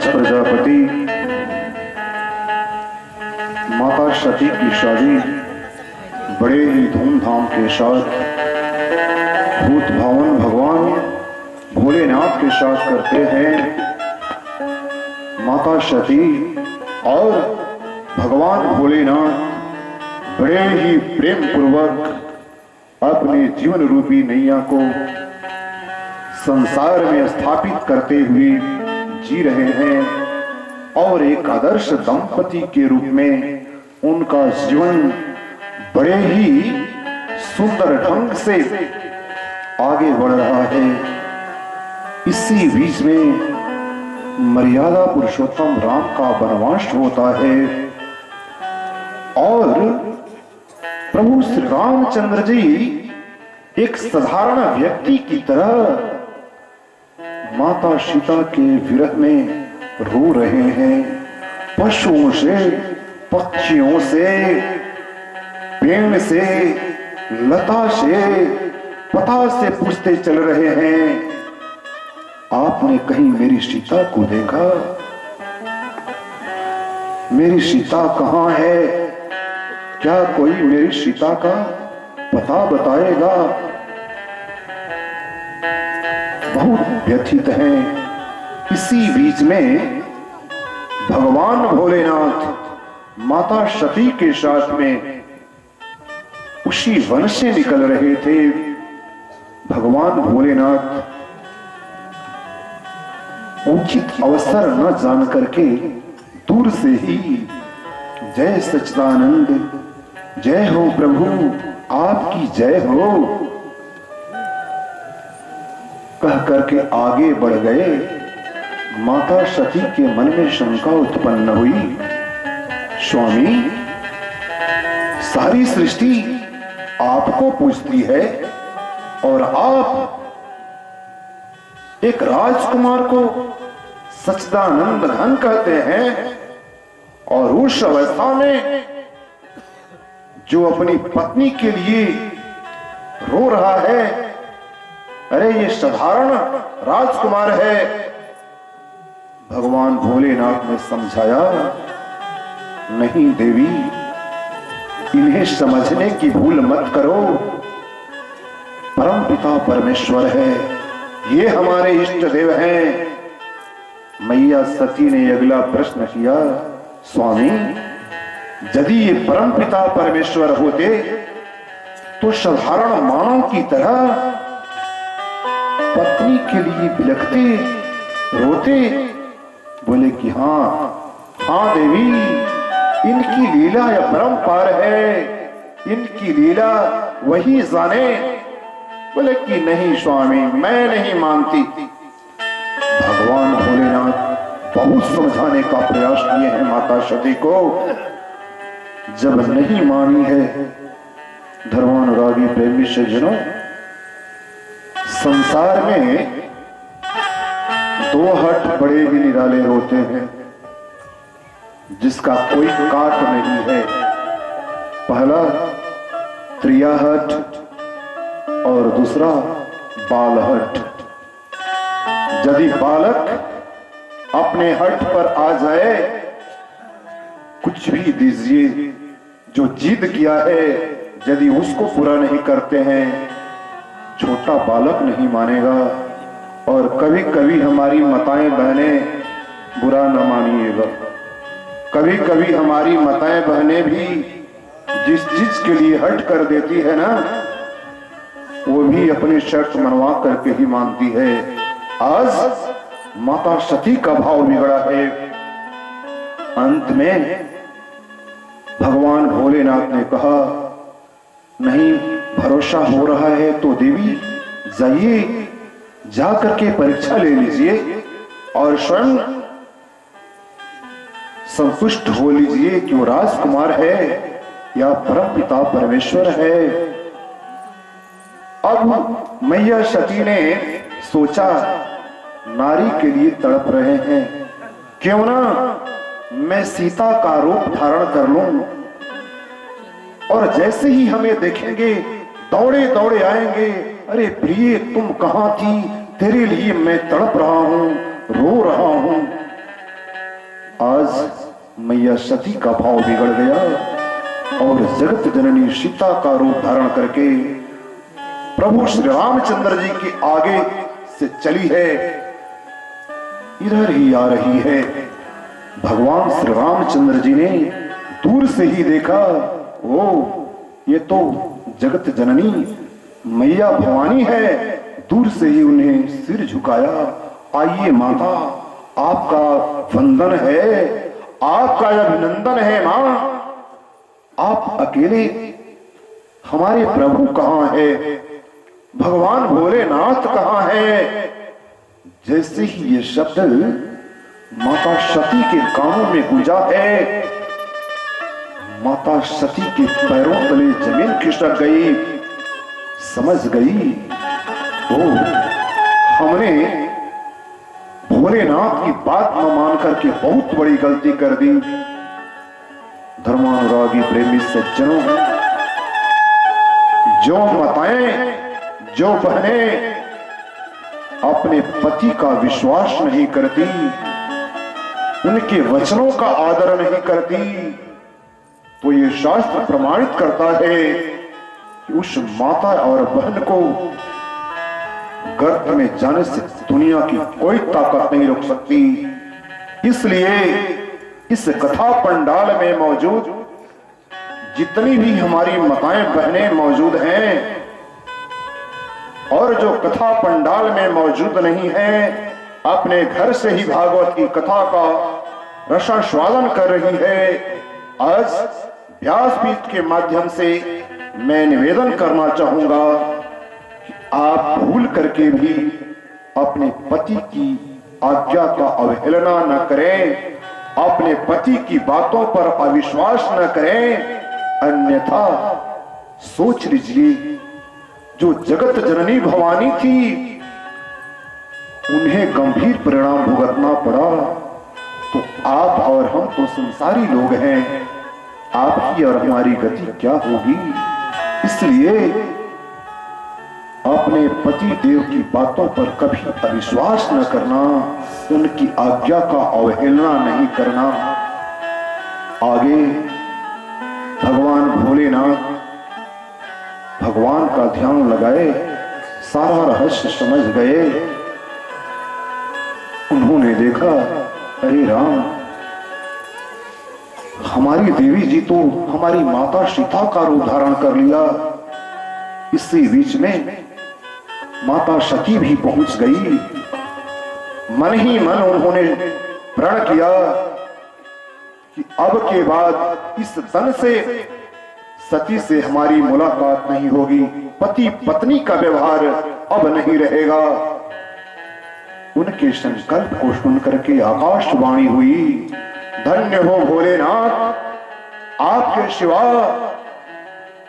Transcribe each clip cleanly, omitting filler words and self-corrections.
प्रजापति माता सती की शादी बड़े ही धूमधाम के साथ भूत भावन भगवान भोलेनाथ के साथ करते हैं। माता सती और भगवान भोलेनाथ बड़े ही प्रेम पूर्वक अपने जीवन रूपी नैया को संसार में स्थापित करते हुए जी रहे हैं और एक आदर्श दंपति के रूप में उनका जीवन बड़े ही सुंदर ढंग से आगे बढ़ रहा है। इसी बीच में मर्यादा पुरुषोत्तम राम का वनवास होता है और प्रभु श्री रामचंद्र जी एक साधारण व्यक्ति की तरह माता सीता के विरह में रो रहे हैं। पशुओं से, पक्षियों से, पेड़ से, लता से, पता से पूछते चल रहे हैं, आपने कहीं मेरी सीता को देखा? मेरी सीता कहां है? क्या कोई मेरी सीता का पता बताएगा? बहुत व्यथित हैं। इसी बीच में भगवान भोलेनाथ माता सती के साथ में उसी वन से निकल रहे थे। भगवान भोलेनाथ उचित अवसर न जान करके दूर से ही जय सच्चिदानंद, जय हो प्रभु, आपकी जय हो कह करके आगे बढ़ गए। माता सती के मन में शंका उत्पन्न हुई, स्वामी सारी सृष्टि आपको पूजती है और आप एक राजकुमार को सच्चिदानंद घन कहते हैं और उस अवस्था में जो अपनी पत्नी के लिए रो रहा है, अरे ये साधारण राजकुमार है। भगवान भोलेनाथ ने समझाया, नहीं देवी, इन्हें समझने की भूल मत करो। परमपिता परमेश्वर है, ये हमारे इष्ट देव हैं। मैया सती ने अगला प्रश्न किया, स्वामी यदि ये परमपिता परमेश्वर होते तो साधारण मानव की तरह पत्नी के लिए बिलखते, रोते? बोले कि हाँ देवी, इनकी लीला या परंपार है, इनकी लीला वही जाने। बोले कि नहीं स्वामी, मैं नहीं मानती। भगवान भोलेनाथ बहुत समझाने का प्रयास किए हैं माता सती को, जब नहीं मानी है। धर्मानुरागी प्रेमी सज्जनों, संसार में दो हट बड़े ही निराले होते हैं जिसका कोई काट नहीं है। पहला त्रियाहट और दूसरा बालहट। यदि बालक अपने हट पर आ जाए, कुछ भी दीजिए, जो जिद किया है यदि उसको पूरा नहीं करते हैं, छोटा बालक नहीं मानेगा। और कभी कभी हमारी माताएं बहनें, बुरा न मानिएगा, कभी कभी हमारी माताएं बहनें भी जिस चीज के लिए हट कर देती है ना, वो भी अपनी शर्त मनवा करके ही मानती है। आज माता सती का भाव बिगड़ा है। अंत में भगवान भोलेनाथ ने कहा, नहीं भरोसा हो रहा है तो देवी जाइए, जा करके परीक्षा ले लीजिए और स्वयं संतुष्ट हो लीजिए कि वो राजकुमार है या परमपिता परमेश्वर है। अब मैया सती ने सोचा, नारी के लिए तड़प रहे हैं, क्यों ना मैं सीता का रूप धारण कर लूं और जैसे ही हमें देखेंगे दौड़े दौड़े आएंगे, अरे प्रिय तुम कहां थी, तेरे लिए मैं तड़प रहा हूं, रो रहा हूं। सती का भाव बिगड़ गया और जगत जननी सीता का रूप धारण करके प्रभु श्री रामचंद्र जी के आगे से चली है, इधर ही आ रही है। भगवान श्री रामचंद्र जी ने दूर से ही देखा, ओ ये तो जगत जननी मैया भवानी है। दूर से ही उन्हें सिर झुकाया, आइए माता, आपका वंदन है, आपका अभिनंदन है मां। आप अकेले, हमारे प्रभु कहां है, भगवान भोलेनाथ कहां है। जैसे ही ये शब्द माता सती के कानों में गूंजा है, माता सती के पैरों तले जमीन खिसक गई, समझ गई ओ हमने भोलेनाथ की बात न मान करके बहुत बड़ी गलती कर दी। धर्मानुरागी प्रेमी सज्जनों, जो माताएं, जो बहनें अपने पति का विश्वास नहीं करती, उनके वचनों का आदर नहीं करती, तो ये शास्त्र प्रमाणित करता है कि उस माता और बहन को गर्त में जाने से दुनिया की कोई ताकत नहीं रोक सकती। इसलिए इस कथा पंडाल में मौजूद जितनी भी हमारी माताएं बहनें मौजूद हैं और जो कथा पंडाल में मौजूद नहीं है, अपने घर से ही भागवत की कथा का रसास्वादन कर रही है, आज व्यासपीठ के माध्यम से मैं निवेदन करना चाहूंगा कि आप भूल करके भी अपने पति की आज्ञा का अवहेलना न करें, अपने पति की बातों पर अविश्वास न करें, अन्यथा सोच लीजिए जो जगत जननी भवानी थी उन्हें गंभीर परिणाम भुगतना पड़ा, तो आप और हम तो संसारी लोग हैं, आपकी और हमारी गति क्या होगी। इसलिए अपने पति देव की बातों पर कभी अविश्वास न करना, उनकी आज्ञा का अवहेलना नहीं करना। आगे भगवान भोलेनाथ भगवान का ध्यान लगाए, सारा रहस्य समझ गए। उन्होंने देखा, अरे राम, हमारी देवी जी तो हमारी माता सीता का रूप धारण कर लिया। इसी बीच में माता सती भी पहुंच गई। मन ही मन उन्होंने प्रण किया कि अब के बाद इस तन से सती से हमारी मुलाकात नहीं होगी, पति पत्नी का व्यवहार अब नहीं रहेगा। उनके संकल्प को सुनकर के आकाशवाणी हुई, धन्य हो भोलेनाथ, आपके सिवा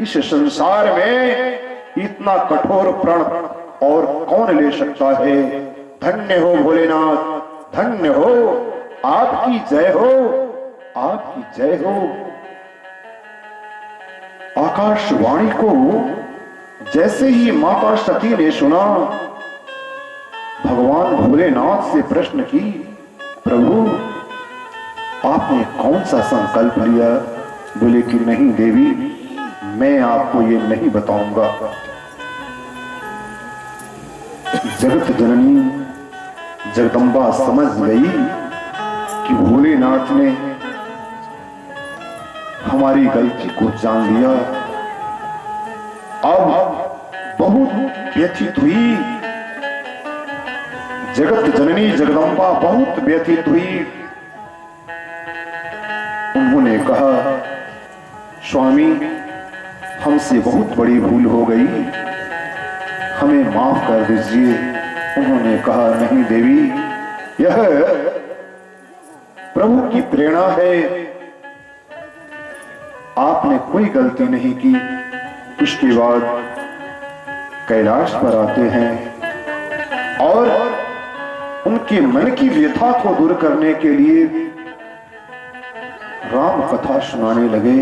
इस संसार में इतना कठोर प्रण और कौन ले सकता है। धन्य हो भोलेनाथ, धन्य हो, आपकी जय हो, आपकी जय हो। आकाशवाणी को जैसे ही माता सती ने सुना, भगवान भोलेनाथ से प्रश्न की, प्रभु आपने कौन सा संकल्प लिया। बोले कि नहीं देवी, मैं आपको ये नहीं बताऊंगा। जगत जननी जगदम्बा समझ गई कि भोलेनाथ ने हमारी गलती को जान लिया। अब बहुत व्यथित हुई, जगत जननी जगदम्बा बहुत व्यथित हुई। उन्होंने कहा, स्वामी हमसे बहुत बड़ी भूल हो गई, हमें माफ कर दीजिए। उन्होंने कहा, नहीं देवी, यह प्रभु की प्रेरणा है, आपने कोई गलती नहीं की। उसके बाद कैलाश पर आते हैं और उनके मन की व्यथा को दूर करने के लिए राम कथा सुनाने लगे।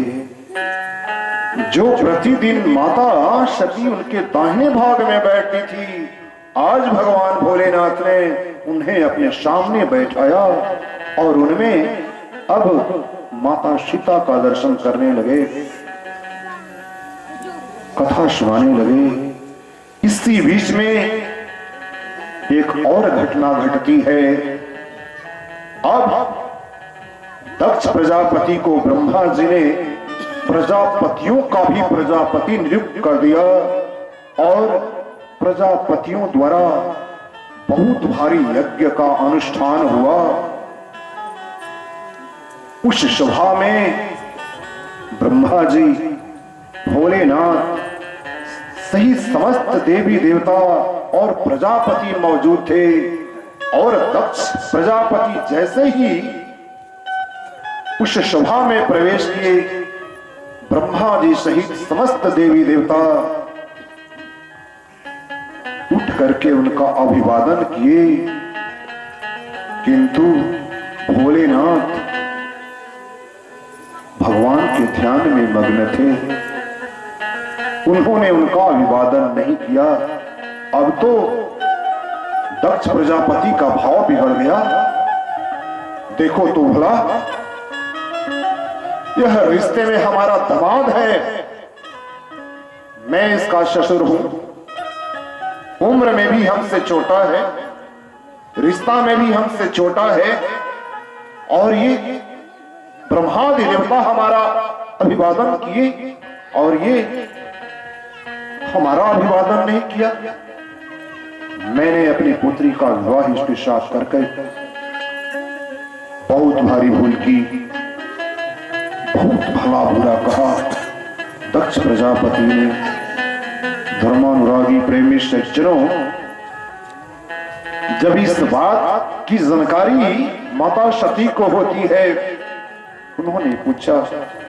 जो प्रतिदिन माता सती उनके दाहिने भाग में बैठती थी, आज भगवान भोलेनाथ ने उन्हें अपने सामने बैठाया और उनमें अब माता सीता का दर्शन करने लगे, कथा सुनाने लगे। इसी बीच में एक और घटना घटती है। अब दक्ष प्रजापति को ब्रह्मा जी ने प्रजापतियों का भी प्रजापति नियुक्त कर दिया और प्रजापतियों द्वारा बहुत भारी यज्ञ का अनुष्ठान हुआ। उस सभा में ब्रह्मा जी, भोलेनाथ सहित समस्त देवी देवता और प्रजापति मौजूद थे और दक्ष प्रजापति जैसे ही उस सभा में प्रवेश किए, ब्रह्मा जी सहित समस्त देवी देवता उठ करके उनका अभिवादन किए, किंतु भोलेनाथ भगवान के ध्यान में मग्न थे। उन्होंने उनका अभिवादन नहीं किया। अब तो दक्ष प्रजापति का भाव बिगड़ गया। देखो तो भला, यह रिश्ते में हमारा दामाद है, मैं इसका ससुर हूं, उम्र में भी हमसे छोटा है, रिश्ता में भी हमसे छोटा है, और ये ब्रह्मादि देवता हमारा अभिवादन किए और ये हमारा अभिवादन नहीं किया। मैंने अपनी पुत्री का विवाह इसके साथ करके बहुत भारी भूल की, बहुत भला बुरा कहा। दक्ष प्रजापति ने धर्मानुरागी प्रेमी सज्जनों, जब इस बात की जानकारी माता सती को होती है, उन्होंने पूछा,